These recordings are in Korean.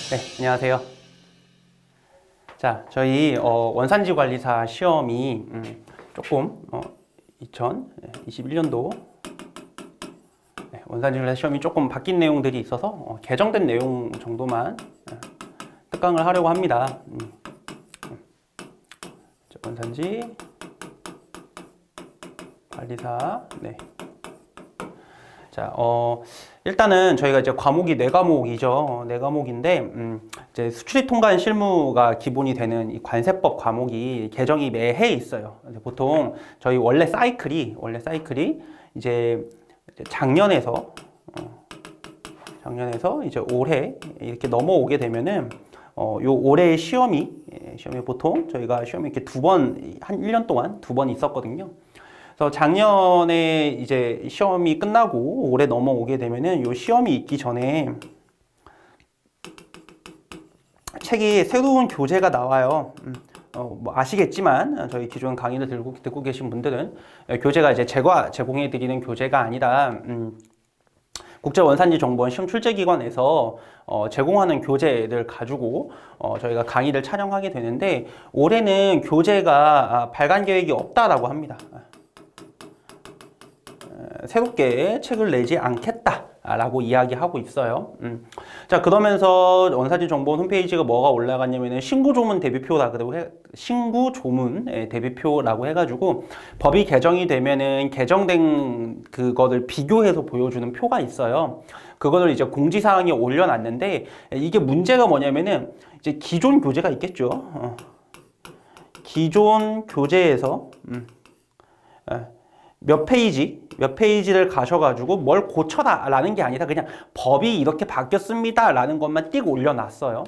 네, 안녕하세요. 자, 저희 원산지 관리사 시험이 조금 2021년도 원산지 관리사 시험이 조금 바뀐 내용들이 있어서 개정된 내용 정도만 특강을 하려고 합니다. 원산지 관리사. 네. 자, 일단은 저희가 이제 과목이 4과목이죠. 4과목인데, 이제 수출입 통관 실무가 기본이 되는 이 관세법 과목이 개정이 매해 있어요. 보통 저희 원래 사이클이 이제 작년에서 이제 올해 이렇게 넘어오게 되면은, 요 올해 시험이 보통 저희가 시험이 이렇게 한 1년 동안 2번 있었거든요. 그래서 작년에 이제 시험이 끝나고 올해 넘어오게 되면은 요 시험이 있기 전에 책이 새로운 교재가 나와요. 뭐 아시겠지만 저희 기존 강의를 듣고 계신 분들은 교재가 이제 제공해 드리는 교재가 아니라 국제원산지정보원 시험출제기관에서 제공하는 교재를 가지고 저희가 강의를 촬영하게 되는데, 올해는 교재가 발간 계획이 없다라고 합니다. 새롭게 책을 내지 않겠다라고 이야기하고 있어요. 자, 그러면서 원산지정보원 홈페이지가 뭐가 올라갔냐면은 신구조문 대비표라고 해가지고 법이 개정이 되면은 개정된 그거를 비교해서 보여주는 표가 있어요. 그거를 이제 공지사항에 올려놨는데, 이게 문제가 뭐냐면은 이제 기존 교재가 있겠죠. 기존 교재에서 몇 페이지를 가셔가지고 뭘 고쳐라 라는 게 아니라 그냥 법이 이렇게 바뀌었습니다 라는 것만 띡 올려놨어요.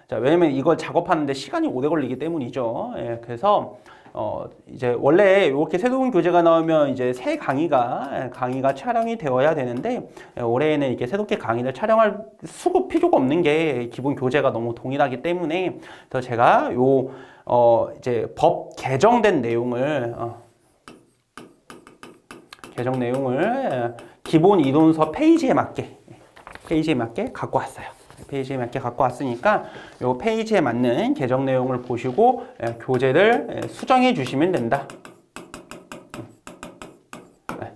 자, 왜냐면 이걸 작업하는데 시간이 오래 걸리기 때문이죠. 예, 그래서 이제 원래 이렇게 새로운 교재가 나오면 이제 새 강의가 촬영이 되어야 되는데, 올해에는 이렇게 새롭게 강의를 촬영할 필요가 없는 게 기본 교재가 너무 동일하기 때문에, 그래서 제가 이제 법 개정된 내용을 기본 이론서 페이지에 맞게 갖고 왔어요. 페이지에 맞게 갖고 왔으니까 이 페이지에 맞는 개정 내용을 보시고 교재를 수정해 주시면 된다.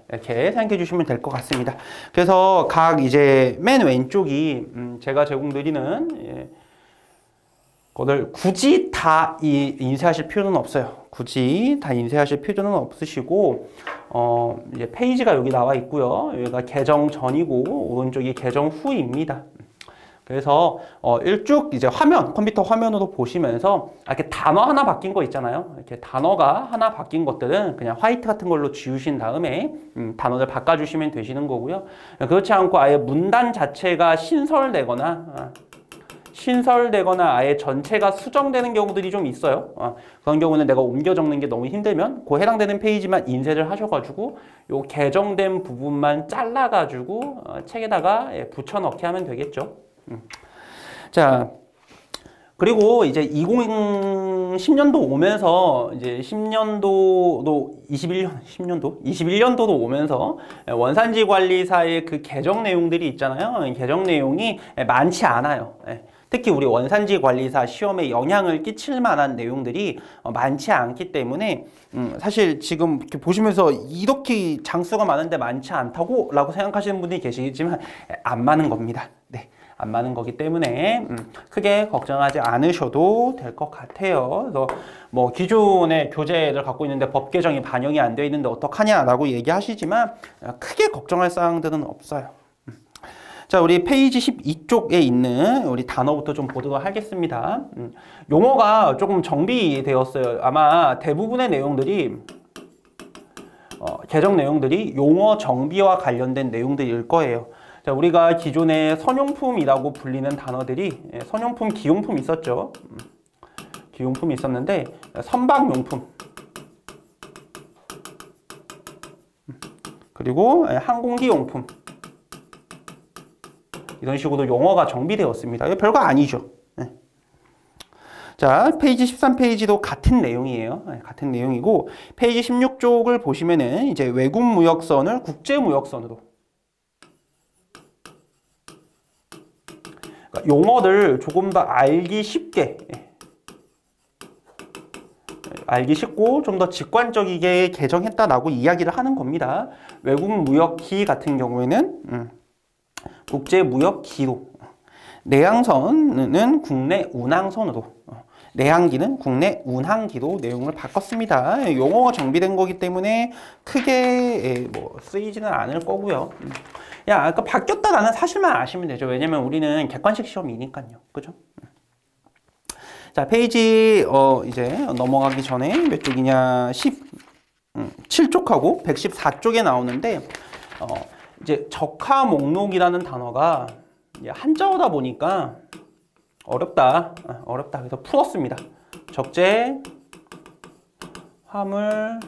이렇게 생각해 주시면 될 것 같습니다. 그래서 각 이제 맨 왼쪽이 제가 제공드리는 그거를 굳이 다 인쇄하실 필요는 없어요. 굳이 다 인쇄하실 필요는 없으시고, 이제 페이지가 여기 나와 있고요. 여기가 개정 전이고 오른쪽이 개정 후입니다. 그래서 일쭉 이제 컴퓨터 화면으로 보시면서 이렇게 단어 하나 바뀐 거 있잖아요. 이렇게 단어가 하나 바뀐 것들은 그냥 화이트 같은 걸로 지우신 다음에 단어를 바꿔주시면 되시는 거고요. 그렇지 않고 아예 문단 자체가 신설되거나 아예 전체가 수정되는 경우들이 좀 있어요. 그런 경우는 내가 옮겨 적는 게 너무 힘들면 그 해당되는 페이지만 인쇄를 하셔가지고 요 개정된 부분만 잘라가지고 책에다가 붙여 넣게 하면 되겠죠. 자, 그리고 이제 2010년도 오면서 이제 21년도로 오면서 원산지 관리사의 그 개정 내용들이 있잖아요. 개정 내용이 많지 않아요. 특히 우리 원산지 관리사 시험에 영향을 끼칠 만한 내용들이 많지 않기 때문에 사실 지금 이렇게 보시면서 이렇게 장수가 많은데 많지 않다고 라고 생각하시는 분들이 계시겠지만 안 많은 겁니다. 네, 안 많은 거기 때문에 크게 걱정하지 않으셔도 될 것 같아요. 그래서 뭐 기존의 교재를 갖고 있는데 법 개정이 반영이 안 되어 있는데 어떡하냐라고 얘기하시지만 크게 걱정할 사항들은 없어요. 자, 우리 페이지 12쪽에 있는 우리 단어부터 좀 보도록 하겠습니다. 용어가 조금 정비되었어요. 아마 대부분의 내용들이 개정 내용들이 용어 정비와 관련된 내용들일 거예요. 자, 우리가 기존에 선용품이라고 불리는 단어들이 선용품, 기용품 있었죠. 기용품이 있었는데 선박용품, 그리고 항공기용품, 이런 식으로 용어가 정비되었습니다. 이거 별거 아니죠. 자, 페이지 13페이지도 같은 내용이에요. 같은 내용이고, 페이지 16쪽을 보시면은 이제 외국 무역선을 국제 무역선으로 용어들 조금 더 알기 쉽고 좀 더 직관적이게 개정했다라고 이야기를 하는 겁니다. 외국무역기 같은 경우에는 국제무역기로, 내항선은 국내 운항선으로, 내항기는 국내 운항기로 내용을 바꿨습니다. 용어가 정비된 거기 때문에 크게 뭐 쓰이지는 않을 거고요. 아까 바뀌었다라는 사실만 아시면 되죠. 왜냐면 우리는 객관식 시험이니까요. 그죠? 자, 페이지 이제 넘어가기 전에 몇 쪽이냐? 17쪽하고 114쪽에 나오는데 이제 적하 목록이라는 단어가 한자어다 보니까 어렵다. 그래서 풀었습니다. 적재, 화물,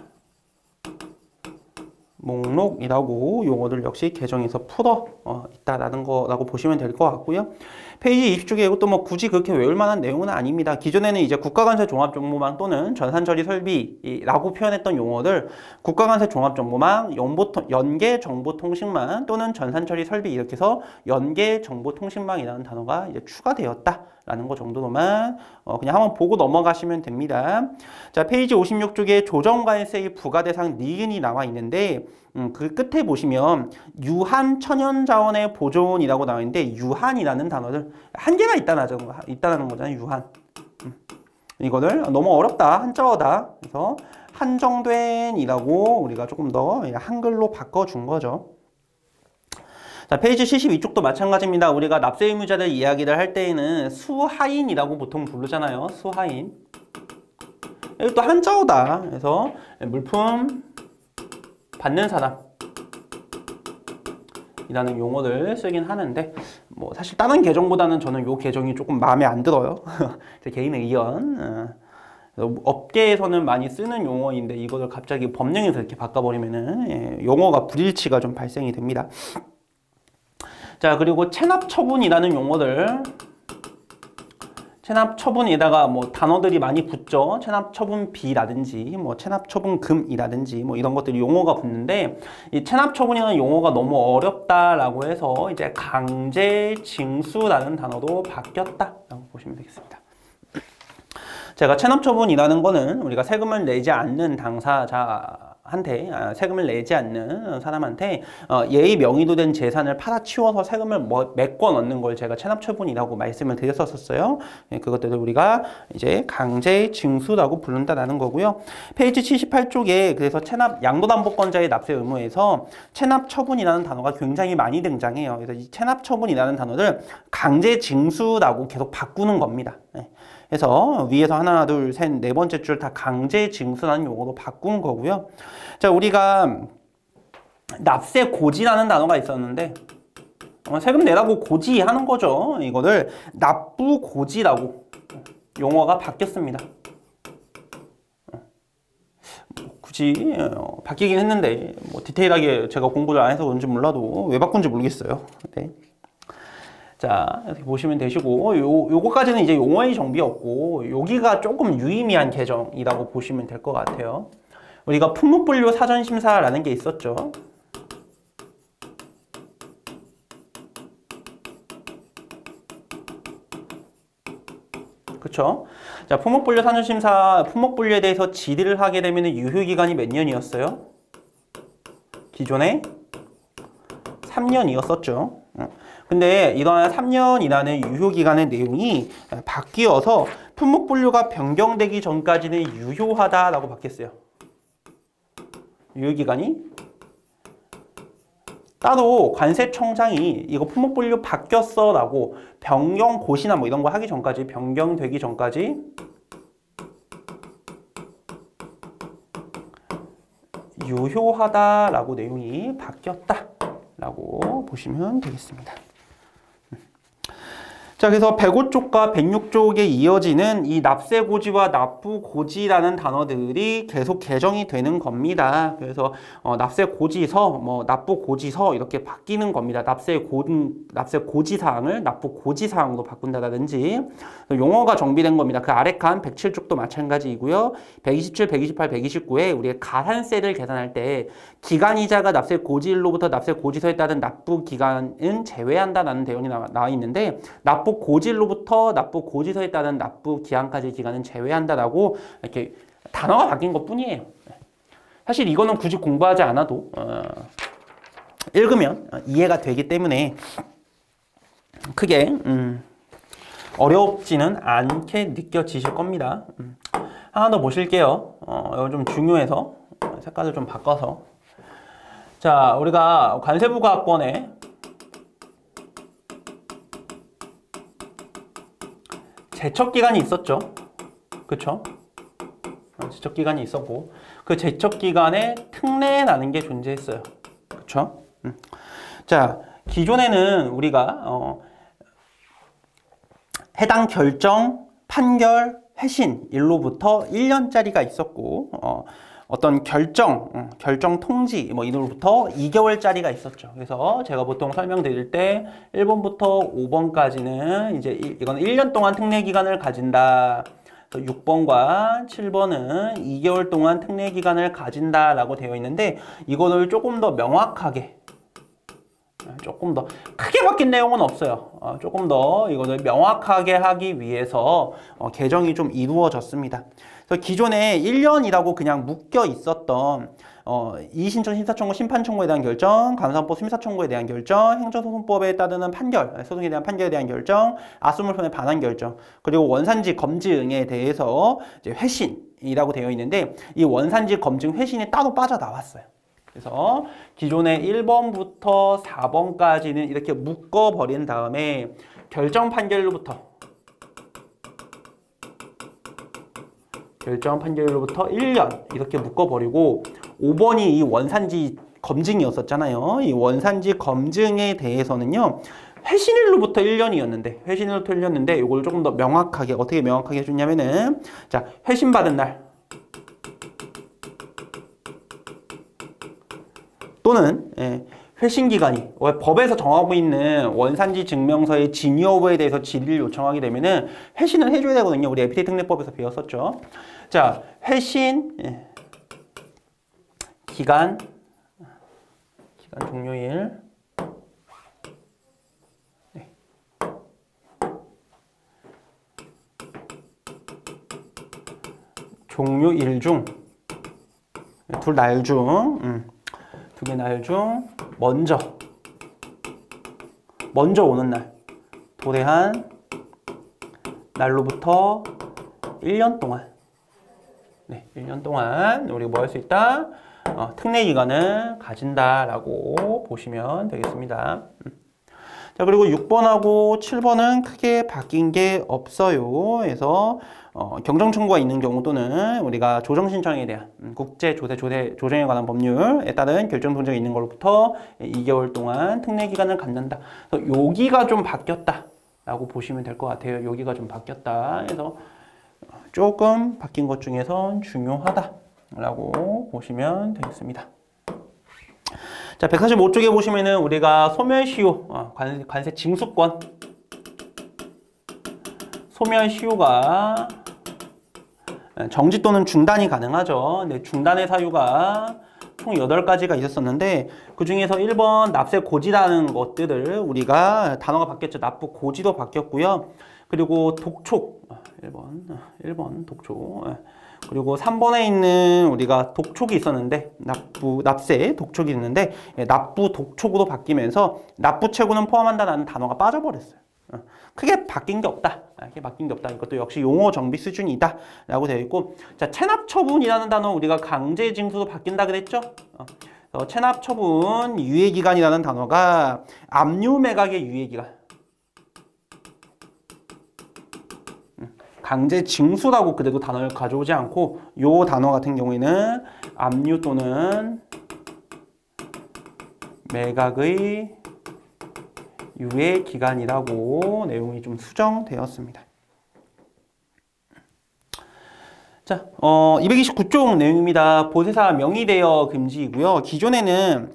목록이라고 용어들 역시 개정해서 풀어 있다라는 거라고 보시면 될 것 같고요. 페이지 20쪽에 이것도 뭐 굳이 그렇게 외울 만한 내용은 아닙니다. 기존에는 이제 국가관세 종합정보망 또는 전산처리 설비라고 표현했던 용어들, 국가관세 종합정보망, 연계정보통신망 또는 전산처리 설비 이렇게 해서 연계정보통신망이라는 단어가 이제 추가되었다라는 거 정도로만 그냥 한번 보고 넘어가시면 됩니다. 자, 페이지 56쪽에 조정관세의 부과대상 니은이 나와 있는데 그 끝에 보시면 유한 천연자원의 보존이라고 나와 있는데 유한이라는 단어를 한계가 있다는 거잖아요. 유한. 이거를 너무 어렵다. 한자어다. 그래서 한정된이라고 우리가 조금 더 한글로 바꿔준 거죠. 자, 페이지 72쪽도 마찬가지입니다. 우리가 납세 의무자들 이야기를 할 때에는 수하인이라고 보통 부르잖아요. 수하인. 이것도 한자어다. 그래서 물품 받는 사람 이라는 용어를 쓰긴 하는데 뭐 사실 다른 계정보다는 저는 요 계정이 조금 마음에 안 들어요. 제 개인 의견. 업계에서는 많이 쓰는 용어인데 이거를 갑자기 법령에서 이렇게 바꿔버리면은 용어가 불일치가 좀 발생이 됩니다. 자, 그리고 체납처분이라는 용어들, 체납처분에다가 뭐 단어들이 많이 붙죠. 체납처분비라든지 뭐 체납처분금이라든지 뭐 이런 것들이 용어가 붙는데 이 체납처분이라는 용어가 너무 어렵다라고 해서 이제 강제징수라는 단어로 바뀌었다라고 보시면 되겠습니다. 제가 체납처분이라는 거는 우리가 세금을 내지 않는 당사자한테, 세금을 내지 않는 사람한테 예의 명의로 된 재산을 팔아치워서 세금을 메꿔 넣는 걸 제가 체납처분이라고 말씀을 드렸었어요. 그것들을 우리가 이제 강제징수라고 부른다라는 거고요. 페이지 78쪽에 그래서 양도담보권자의 납세 의무에서 체납처분이라는 단어가 굉장히 많이 등장해요. 그래서 이 체납처분이라는 단어를 강제징수라고 계속 바꾸는 겁니다. 그래서 위에서 하나, 둘, 셋, 네 번째 줄 다 강제징수라는 용어로 바꾼 거고요. 자, 우리가 납세고지라는 단어가 있었는데 세금 내라고 고지하는 거죠. 이거를 납부고지라고 용어가 바뀌었습니다. 굳이 바뀌긴 했는데 뭐 디테일하게 제가 공부를 안 해서 그런지 몰라도 왜 바꾼지 모르겠어요. 네. 자, 이렇게 보시면 되시고 요거까지는 이제 용어의 정비였고 여기가 조금 유의미한 개정이라고 보시면 될 것 같아요. 우리가 품목분류 사전심사라는 게 있었죠. 그쵸? 자, 품목분류 사전심사, 품목분류에 대해서 질의를 하게 되면 유효기간이 몇 년이었어요? 기존에 3년이었었죠. 근데 이러한 3년이라는 유효기간의 내용이 바뀌어서 품목분류가 변경되기 전까지는 유효하다라고 바뀌었어요. 유효기간이 따로 관세청장이 이거 품목분류 바뀌었어 라고 변경 고시나 뭐 이런 거 하기 전까지, 변경되기 전까지 유효하다라고 내용이 바뀌었다라고 보시면 되겠습니다. 자, 그래서 105쪽과 106쪽에 이어지는 이 납세고지와 납부고지라는 단어들이 계속 개정이 되는 겁니다. 그래서 납세고지서, 뭐 납부고지서 이렇게 바뀌는 겁니다. 납세고지사항을 납부고지사항으로 바꾼다든지 용어가 정비된 겁니다. 그 아래 칸 107쪽도 마찬가지이고요. 127, 128, 129에 우리가 가산세를 계산할 때 기간이자가 납세고지일로부터 납세고지서에 따른 납부기간은 제외한다라는 내용이 나와 있는데 납부 납부 고지일로부터 납부 고지서에 따른 납부 기한까지 기간은 제외한다라고 이렇게 단어가 바뀐 것뿐이에요. 사실 이거는 굳이 공부하지 않아도 읽으면 이해가 되기 때문에 크게 어렵지는 않게 느껴지실 겁니다. 하나 더 보실게요. 이거 좀 중요해서 색깔을 좀 바꿔서. 자, 우리가 관세부과학원에 제척기간이 있었죠. 그쵸? 제척기간이 있었고 그 제척기간에 특례라는 게 존재했어요. 그쵸? 자, 기존에는 우리가 해당 결정, 판결, 회신 일로부터 1년짜리가 있었고 어떤 결정 통지 뭐 이로부터 2개월짜리가 있었죠. 그래서 제가 보통 설명드릴 때 1번부터 5번까지는 이제 이건 1년 동안 특례 기간을 가진다. 6번과 7번은 2개월 동안 특례 기간을 가진다라고 되어 있는데 이거를 조금 더 명확하게 조금 더 크게 바뀐 내용은 없어요. 조금 더 이거를 명확하게 하기 위해서 개정이 좀 이루어졌습니다. 그래서 기존에 1년이라고 그냥 묶여 있었던 이의신청 심사청구 심판청구에 대한 결정, 감사원법 심사청구에 대한 결정, 행정소송법에 따르는 판결, 소송에 대한 판결에 대한 결정, 압수물품에 반한 결정, 그리고 원산지 검증에 대해서 이제 회신이라고 되어 있는데 이 원산지 검증 회신이 따로 빠져나왔어요. 그래서 기존의 1번부터 4번까지는 이렇게 묶어버린 다음에 결정 판결로부터 1년 이렇게 묶어버리고 5번이 이 원산지 검증이었었잖아요. 이 원산지 검증에 대해서는요. 회신일로부터 1년이었는데 이걸 조금 더 명확하게 어떻게 명확하게 해줬냐면은 자, 회신받은 날 또는 회신기간이 법에서 정하고 있는 원산지 증명서의 진위 여부에 대해서 질의를 요청하게 되면은 회신을 해줘야 되거든요. 우리 FTA 특례법에서 배웠었죠. 자, 회신 기간 종료일 종료일 중 두 날 중 두 개 날 중 먼저 오는 날 도래한 날로부터 1년 동안 1년 동안 우리가 뭐 할 수 있다? 특례 기간을 가진다라고 보시면 되겠습니다. 자, 그리고 6번하고 7번은 크게 바뀐 게 없어요. 그래서 경정 청구가 있는 경우 또는 우리가 조정 신청에 대한 국제 조정에 관한 법률에 따른 결정 통지가 있는 걸로부터 2개월 동안 특례 기간을 갖는다. 그래서 여기가 좀 바뀌었다라고 보시면 될 것 같아요. 여기가 좀 바뀌었다. 그래서 조금 바뀐 것 중에선 중요하다라고 보시면 되겠습니다. 자, 145쪽에 보시면은 우리가 소멸시효, 관세 징수권, 소멸시효가 정지 또는 중단이 가능하죠. 근데 중단의 사유가 총 8가지가 있었었는데 그 중에서 1번 납세 고지라는 것들을 우리가 단어가 바뀌었죠. 납부 고지도 바뀌었고요. 그리고 독촉, 1번 독촉. 그리고 3번에 있는 우리가 독촉이 있었는데 납세 독촉이 있는데 납부 독촉으로 바뀌면서 납부 채굴은 포함한다는 단어가 빠져버렸어요. 크게 바뀐 게 없다. 이것도 역시 용어 정비 수준이다 라고 되어 있고, 자, 체납 처분이라는 단어 우리가 강제 징수로 바뀐다 그랬죠. 체납 처분 유예기간이라는 단어가 압류 매각의 유예기간, 강제 징수라고 그래도 단어를 가져오지 않고 요 단어 같은 경우에는 압류 또는 매각의 유예 기간이라고 내용이 좀 수정되었습니다. 자, 229쪽 내용입니다. 보세사 명의대여 금지이고요. 기존에는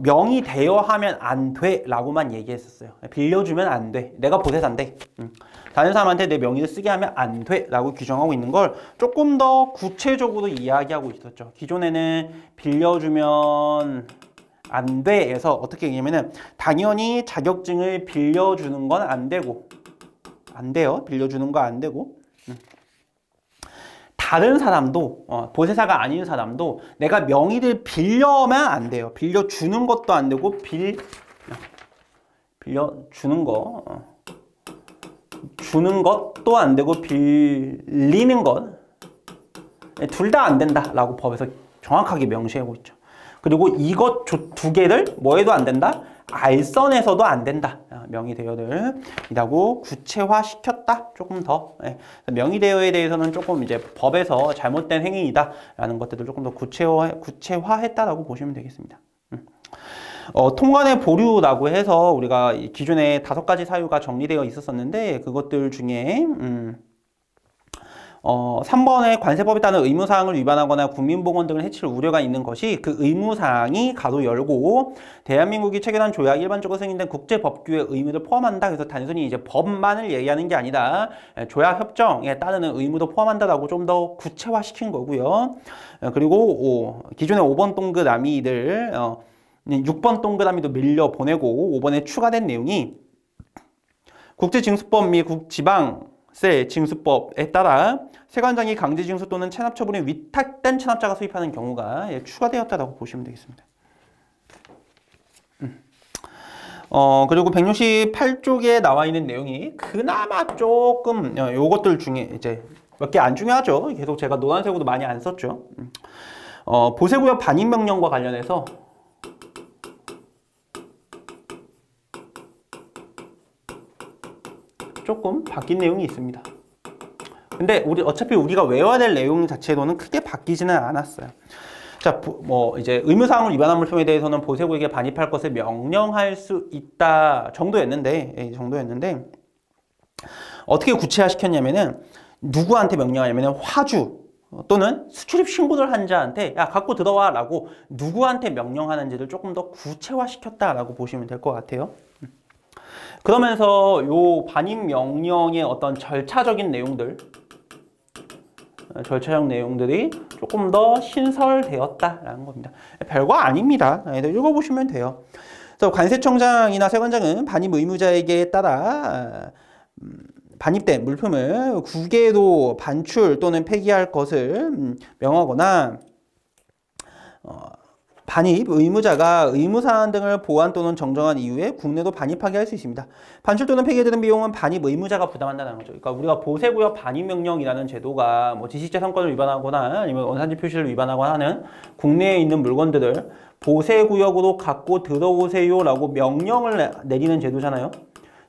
명의대여 하면 안 돼 라고만 얘기했었어요. 빌려주면 안 돼. 내가 보세사인데 다른 사람한테 내 명의를 쓰게 하면 안 돼 라고 규정하고 있는 걸 조금 더 구체적으로 이야기하고 있었죠. 기존에는 빌려주면 안 돼에서 어떻게 얘기하면은 당연히 자격증을 빌려주는 건 안 되고 안 돼요. 빌려주는 거 안 되고. 다른 사람도 보세사가 아닌 사람도 내가 명의를 빌려면 안 돼요. 빌려주는 것도 안 되고 빌려주는 거 주는 것도 안 되고 빌리는 것 둘 다 안 된다라고 법에서 정확하게 명시하고 있죠. 그리고 이것 두 개를 뭐 해도 안 된다? 알선에서도 안 된다. 명의대여들이라고 구체화시켰다. 조금 더. 명의대여에 대해서는 조금 이제 법에서 잘못된 행위이다라는 것들을 조금 더 구체화했다라고 보시면 되겠습니다. 통관의 보류라고 해서 우리가 기존에 5가지 사유가 정리되어 있었었는데 그것들 중에 3번에 관세법에 따른 의무사항을 위반하거나 국민보건 등을 해칠 우려가 있는 것이 그 의무사항이 가로 열고 대한민국이 체결한 조약 일반적으로 승인된 국제법규의 의무를 포함한다. 그래서 단순히 이제 법만을 얘기하는 게 아니라 조약 협정에 따르는 의무도 포함한다라고 좀 더 구체화시킨 거고요. 그리고 기존의 5번 동그라미들 6번 동그라미도 밀려 보내고 5번에 추가된 내용이 국제징수법 및 지방세 징수법에 따라 세관장이 강제징수 또는 체납 처분에 위탁된 체납자가 수입하는 경우가 추가되었다고 보시면 되겠습니다. 그리고 168쪽에 나와 있는 내용이 그나마 조금 요것들 중에 이제 몇 개 안 중요하죠. 계속 제가 노란색으로 많이 안 썼죠. 보세구역 반입명령과 관련해서 조금 바뀐 내용이 있습니다. 근데 어차피 우리가 외워야 될 내용 자체로는 크게 바뀌지는 않았어요. 자, 이제 의무사항을 위반한 물품에 대해서는 보세구역에 반입할 것을 명령할 수 있다 정도였는데 어떻게 구체화시켰냐면은 누구한테 명령하냐면은 화주 또는 수출입 신고를 한 자한테 야 갖고 들어와 라고 누구한테 명령하는지를 조금 더 구체화시켰다라고 보시면 될 것 같아요. 그러면서 요 반입 명령의 어떤 절차적인 내용들이 조금 더 신설되었다라는 겁니다. 별거 아닙니다. 읽어보시면 돼요. 그래서 관세청장이나 세관장은 반입 의무자에게 따라 반입된 물품을 국외로 반출 또는 폐기할 것을 명하거나 반입 의무자가 의무사항 등을 보완 또는 정정한 이후에 국내로 반입하게 할 수 있습니다. 반출 또는 폐기에 드는 비용은 반입 의무자가 부담한다는 거죠. 그러니까 우리가 보세구역 반입명령이라는 제도가 지식재산권을 위반하거나 아니면 원산지 표시를 위반하거나 하는 국내에 있는 물건들을 보세구역으로 갖고 들어오세요라고 명령을 내리는 제도잖아요.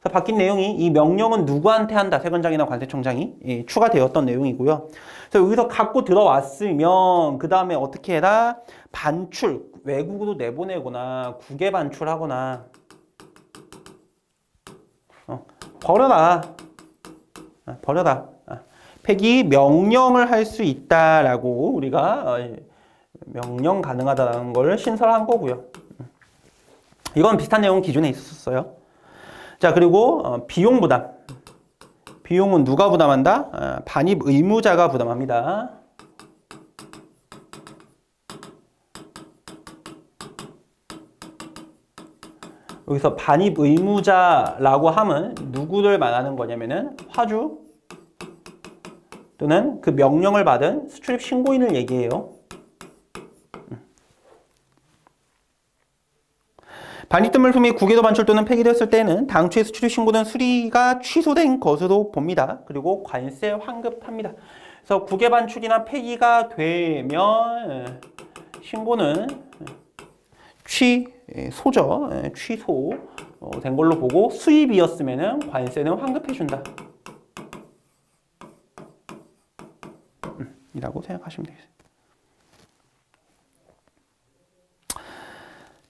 그래서 바뀐 내용이 이 명령은 누구한테 한다. 세관장이나 관세청장이 추가되었던 내용이고요. 그래서 여기서 갖고 들어왔으면 그 다음에 어떻게 해라? 반출, 외국으로 내보내거나 국외 반출하거나 버려라. 폐기 명령을 할 수 있다라고 우리가 명령 가능하다는 걸 신설한 거고요. 이건 비슷한 내용은 기존에 있었어요. 자, 그리고 비용 부담. 비용은 누가 부담한다? 반입 의무자가 부담합니다. 여기서 반입 의무자라고 하면 누구를 말하는 거냐면은 화주 또는 그 명령을 받은 수출입 신고인을 얘기해요. 반입된 물품이 국외로 반출 또는 폐기되었을 때는 당초에 수출입 신고는 수리가 취소된 것으로 봅니다. 그리고 관세 환급합니다. 그래서 국외 반출이나 폐기가 되면 신고는 취소죠. 취소된 걸로 보고 수입이었으면 관세는 환급해준다. 이라고 생각하시면 되겠습니다.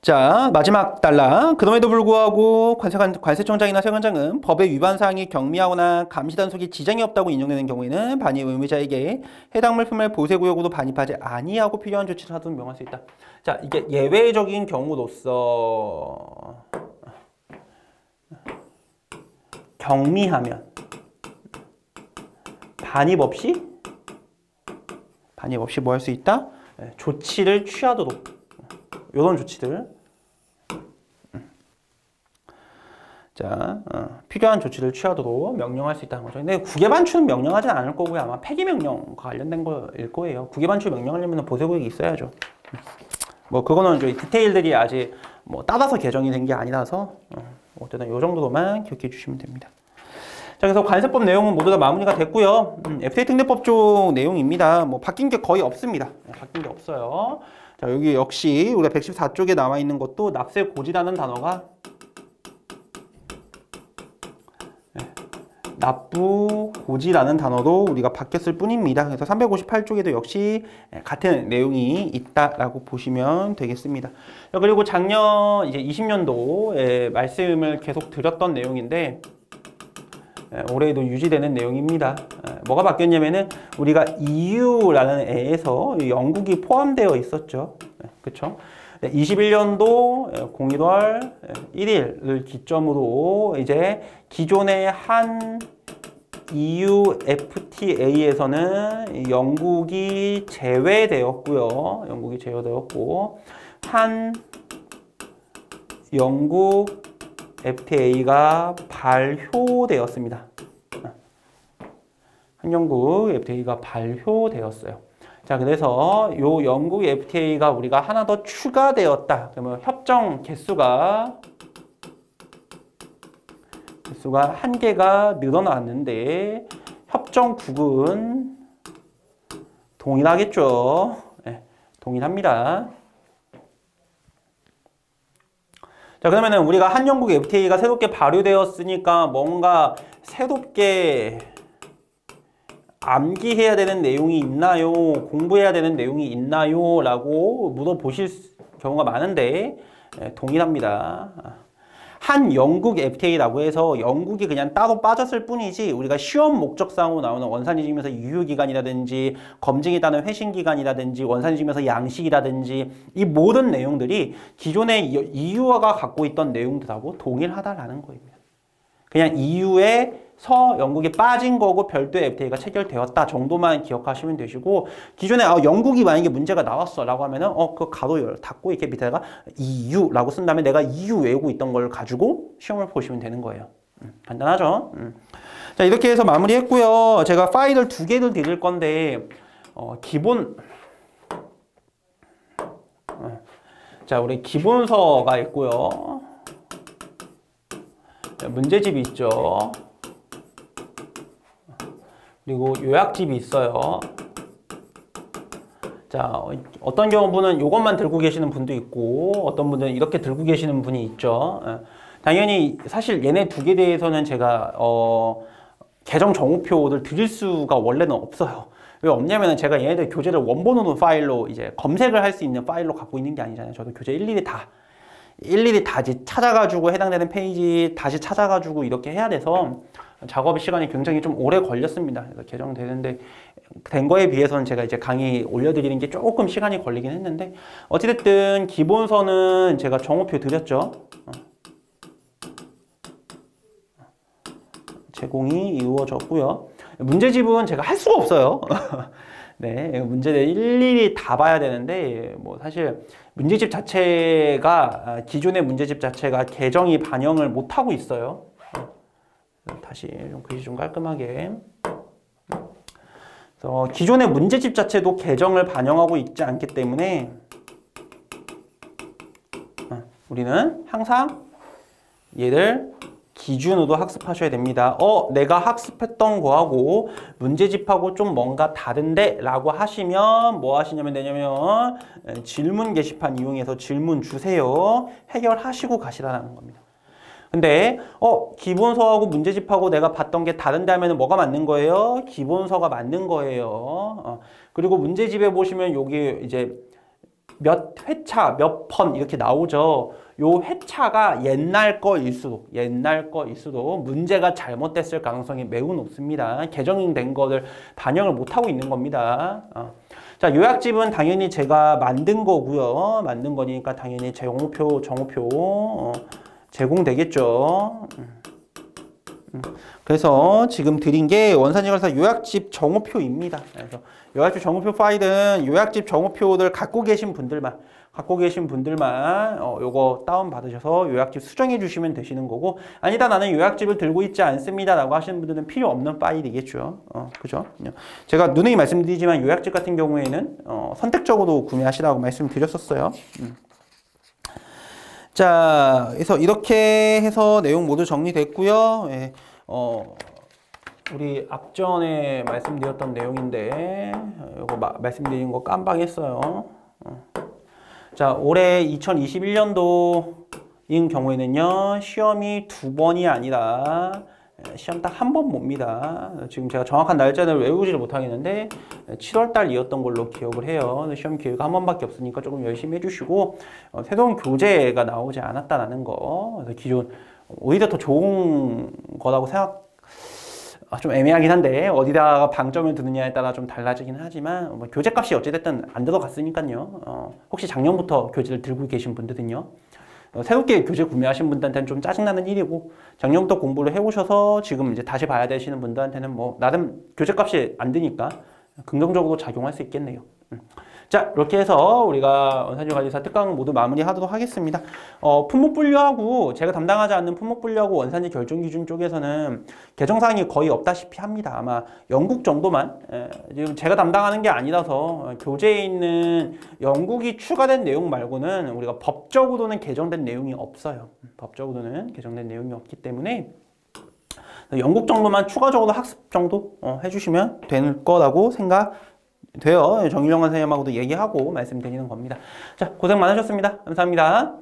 자, 마지막 단락. 그럼에도 불구하고 관세청장이나 세관장은 법의 위반 사항이 경미하거나 감시 단속에 지장이 없다고 인정되는 경우에는 반입 의무자에게 해당 물품을 보세구역으로 반입하지 아니하고 필요한 조치를 하도록 명할 수 있다. 자, 이게 예외적인 경우로서 경미하면 반입 없이 뭐 할 수 있다? 조치를 취하도록. 이런 조치들. 자, 필요한 조치를 취하도록 명령할 수 있다는 거죠. 근데 국외반출은 명령하진 않을 거고요. 아마 폐기명령과 관련된 거일 거예요. 국외반출 명령하려면 보세구역이 있어야죠. 뭐 그거는 저희 디테일들이 아직 뭐 따라서 개정이 된 게 아니라서 어쨌든 이 정도로만 기억해 주시면 됩니다. 자, 그래서 관세법 내용은 모두 다 마무리가 됐고요. FTA 특례법 쪽 내용입니다. 뭐 바뀐 게 거의 없습니다. 바뀐 게 없어요. 자, 여기 역시 우리가 114쪽에 나와 있는 것도 납세 고지라는 단어가 납부 고지라는 단어로 우리가 바뀌었을 뿐입니다. 그래서 358쪽에도 역시 같은 내용이 있다라고 보시면 되겠습니다. 그리고 작년 이제 20년도에 말씀을 계속 드렸던 내용인데 올해도 유지되는 내용입니다. 뭐가 바뀌었냐면은 우리가 EU라는 애에서 영국이 포함되어 있었죠. 그렇죠? 21년도 01월 1일을 기점으로 이제 기존의 한 EU FTA에서는 영국이 제외되었고요. 영국이 제외되었고 한 영국 FTA가 발효되었습니다. 한 영국 FTA가 발효되었어요. 자, 그래서 요 영국 FTA가 우리가 하나 더 추가되었다. 그러면 협정 개수가 한 개가 늘어났는데 협정국은 동일하겠죠. 네, 동일합니다. 자, 그러면은 우리가 한 영국 FTA가 새롭게 발효되었으니까 뭔가 새롭게 암기해야 되는 내용이 있나요? 공부해야 되는 내용이 있나요? 라고 물어보실 경우가 많은데 동일합니다. 한 영국 FTA라고 해서 영국이 그냥 따로 빠졌을 뿐이지 우리가 시험 목적상으로 나오는 원산지증명서 유효기간이라든지 검증에 따른 회신기간이라든지 원산지증명서 양식이라든지 이 모든 내용들이 기존의 EU가 갖고 있던 내용들하고 동일하다라는 거입니다. 그냥 EU에서 영국이 빠진 거고 별도의 FTA가 체결되었다 정도만 기억하시면 되시고 기존에 영국이 만약에 문제가 나왔어 라고 하면은 그 가로 닫고 이렇게 밑에다가 EU라고 쓴 다음에 내가 EU 외우고 있던 걸 가지고 시험을 보시면 되는 거예요. 간단하죠? 자, 이렇게 해서 마무리했고요. 제가 파일을 2개를 드릴 건데 기본 자, 우리 기본서가 있고요. 문제집이 있죠. 그리고 요약집이 있어요. 자, 어떤 경우는 이것만 들고 계시는 분도 있고 어떤 분들은 이렇게 들고 계시는 분이 있죠. 당연히 사실 얘네 2개 대해서는 제가 계정 정오표를 드릴 수가 원래는 없어요. 왜 없냐면은 제가 얘네들 교재를 원본으로 파일로 이제 검색을 할 수 있는 파일로 갖고 있는 게 아니잖아요. 저도 교재 일일이 다 찾아가지고 해당되는 페이지 다시 찾아가지고 이렇게 해야 돼서 작업 시간이 굉장히 좀 오래 걸렸습니다. 그래서 개정되는데 된 거에 비해서는 제가 이제 강의 올려드리는 게 조금 시간이 걸리긴 했는데 어찌됐든 기본서는 제가 정오표 드렸죠. 제공이 이루어졌고요. 문제집은 제가 할 수가 없어요. 네, 문제를 일일이 다 봐야 되는데 뭐 사실 문제집 자체가 기존의 문제집 자체가 개정이 반영을 못하고 있어요. 다시 좀 글씨 좀 깔끔하게. 그래서 기존의 문제집 자체도 개정을 반영하고 있지 않기 때문에 우리는 항상 얘를 기준으로 학습하셔야 됩니다. 내가 학습했던 거하고 문제집하고 좀 뭔가 다른데? 라고 하시면 뭐 하시냐면 되냐면 질문 게시판 이용해서 질문 주세요. 해결하시고 가시라는 겁니다. 근데 기본서하고 문제집하고 내가 봤던 게 다른데 하면 뭐가 맞는 거예요? 기본서가 맞는 거예요. 그리고 문제집에 보시면 여기 이제 몇 회차, 몇 번 이렇게 나오죠. 요 회차가 옛날 거일수록 문제가 잘못됐을 가능성이 매우 높습니다. 개정된 거를 반영을 못하고 있는 겁니다. 자, 요약집은 당연히 제가 만든 거고요. 만든 거니까 당연히 정오표 제공되겠죠. 그래서 지금 드린 게 원산지관리사 요약집 정오표입니다. 그래서 요약집 정오표 파일은 요약집 정오표를 갖고 계신 분들만 갖고 계신 분들만 요거 다운 받으셔서 요약집 수정해 주시면 되시는 거고, 아니다 나는 요약집을 들고 있지 않습니다 라고 하시는 분들은 필요 없는 파일이겠죠. 그죠? 제가 누누이 말씀드리지만 요약집 같은 경우에는 선택적으로 구매하시라고 말씀드렸었어요. 자, 그래서 이렇게 해서 내용 모두 정리됐고요. 예, 우리 앞전에 말씀드렸던 내용인데 이거 말씀드린 거 깜빡했어요. 자, 올해 2021년도인 경우에는요, 시험이 2번이 아니라 시험 딱 한 번 봅니다. 지금 제가 정확한 날짜를 외우지를 못하겠는데 7월 달이었던 걸로 기억을 해요. 시험 기회가 한 번밖에 없으니까 조금 열심히 해주시고, 새로운 교재가 나오지 않았다라는 거, 그래서 기존 오히려 더 좋은 거라고 좀 애매하긴 한데 어디다가 방점을 두느냐에 따라 좀 달라지긴 하지만 뭐 교재값이 어찌됐든 안 들어갔으니까요. 혹시 작년부터 교재를 들고 계신 분들은요, 새롭게 교재 구매하신 분들한테는 좀 짜증나는 일이고, 작년부터 공부를 해오셔서 지금 이제 다시 봐야 되시는 분들한테는 뭐 나름 교재값이 안 드니까 긍정적으로 작용할 수 있겠네요. 자, 이렇게 해서 우리가 원산지관리사 특강 모두 마무리하도록 하겠습니다. 품목분류하고 제가 담당하지 않는 품목분류하고 원산지 결정기준 쪽에서는 개정사항이 거의 없다시피 합니다. 아마 영국 정도만, 지금 제가 담당하는 게 아니라서 교재에 있는 영국이 추가된 내용 말고는 우리가 법적으로는 개정된 내용이 없어요. 법적으로는 개정된 내용이 없기 때문에 영국 정도만 추가적으로 학습 정도 해주시면 될 거라고 돼요. 정일영 선생님하고도 얘기하고 말씀드리는 겁니다. 자, 고생 많으셨습니다. 감사합니다.